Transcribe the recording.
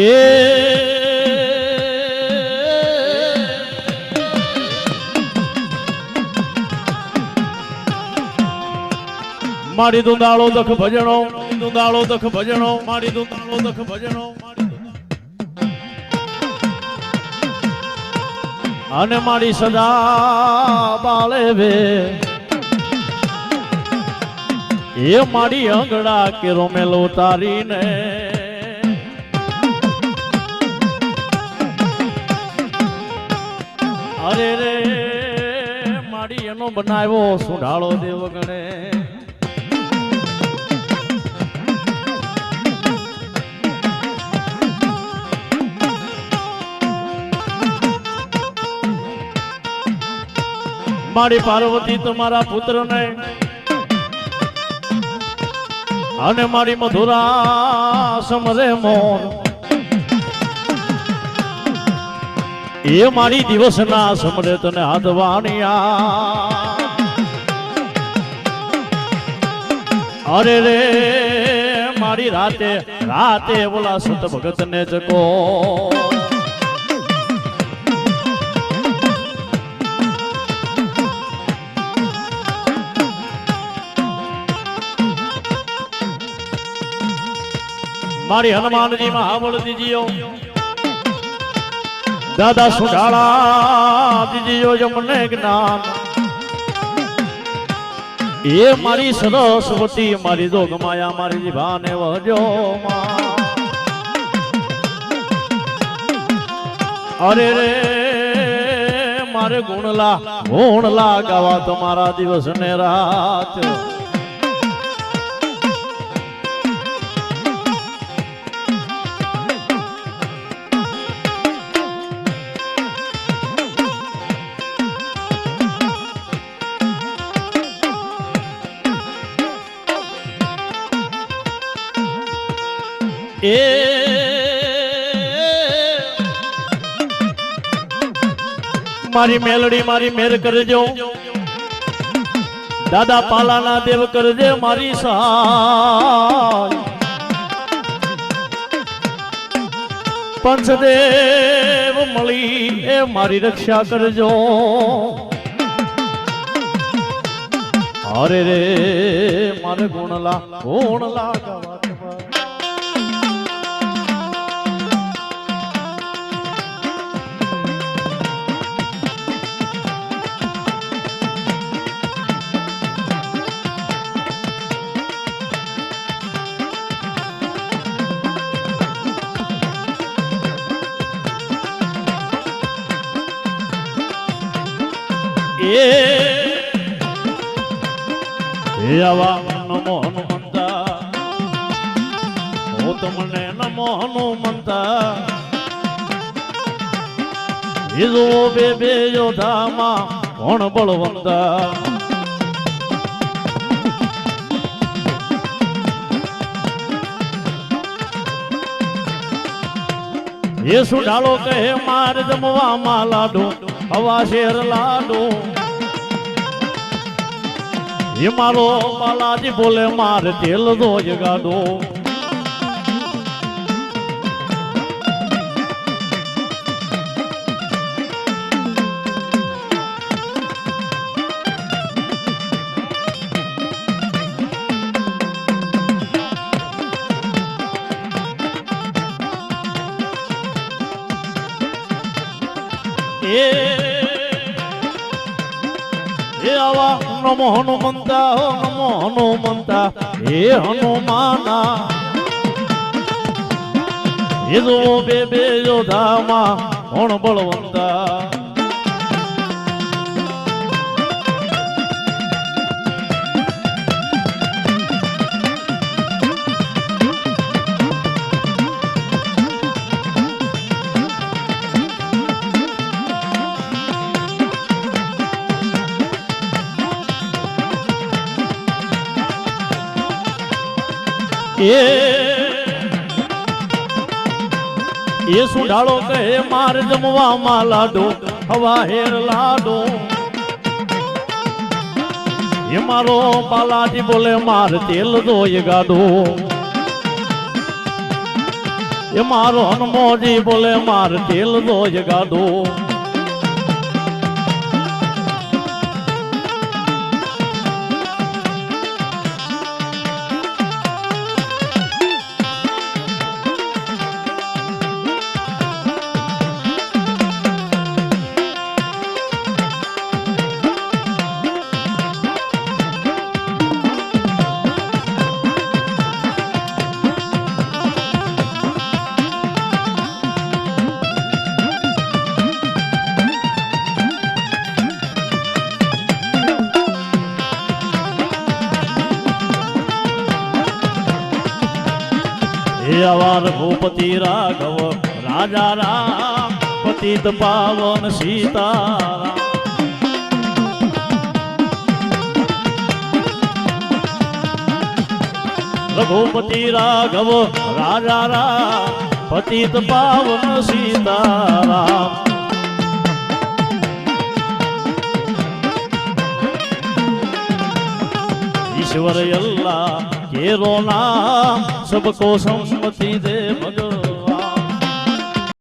એ મારી દુંદાળો દખ ભજણો દુંદાળો દખ ભજણો મારી દુંદાળો દખ ભજણો અને મારી સદા બાળે વે એ મારી અંગડા કેરો મેલો તારીને અરે રે મારી એનો બનાવ્યો સુઢાળો દેવ ગણે મારી પાર્વતી તમારા પુત્ર ને અને મારી મધુરા સમરે મોર એ મારી દિવસના સમરે તને હાથવાણિયા અરે રે મારી રાતે રાતે બોલા સત ભગત ને જકો મારી હનુમાનજી મહાબળ દીજીઓ દાદા સુઢાળા દીજીઓ જમને જ્ઞાન એ મારી સરસ્વતી મારી દોગ માયા મારી જીભાને વજો અરે રે મારે ગુણલા ગાવા તમારા દિવસ ને રાત એ મારી મેલડી મારી મેર કરજો દાદા પાલાના દેવ કરજે મારી સહાય પંચદેવ મળી એ મારી રક્ષા કરજો અરે રે મારે ગુણલા ગાવા આવા નમો હનુમંતા હો તમને નમો હનુમંતા ઈજો બે યોધામાં કોણ બળવંતા એ સુઢાળો કહે માર જમવામાં લાડુ હવા શેર લાડુ એ મારો બાલાજી બોલે મારે તેલ દો જગાડો એ આવા નમો હનુમંતા હો નમો હનુમંતા હે હનુમાના એ જો બે યોધામાં કોણ બળવંતા એ સુઢાળો કહે માર જમવામાં લાડો હવા હેર લાડો એ મારો બાલાજી બોલે માર તેલ દોય ગાડો એ મારો હનુમોજી બોલે માર તેલ દો જગાડો અવાર ભૂપતિ રાઘવ રાજા રામ પતિત પાવન સીતારામ રઘુપતિ રાઘવ રાજા રામ પતિત પાવન સીતારામ ईश्वर अल्लाह केरो नाम सबको सम्मति दे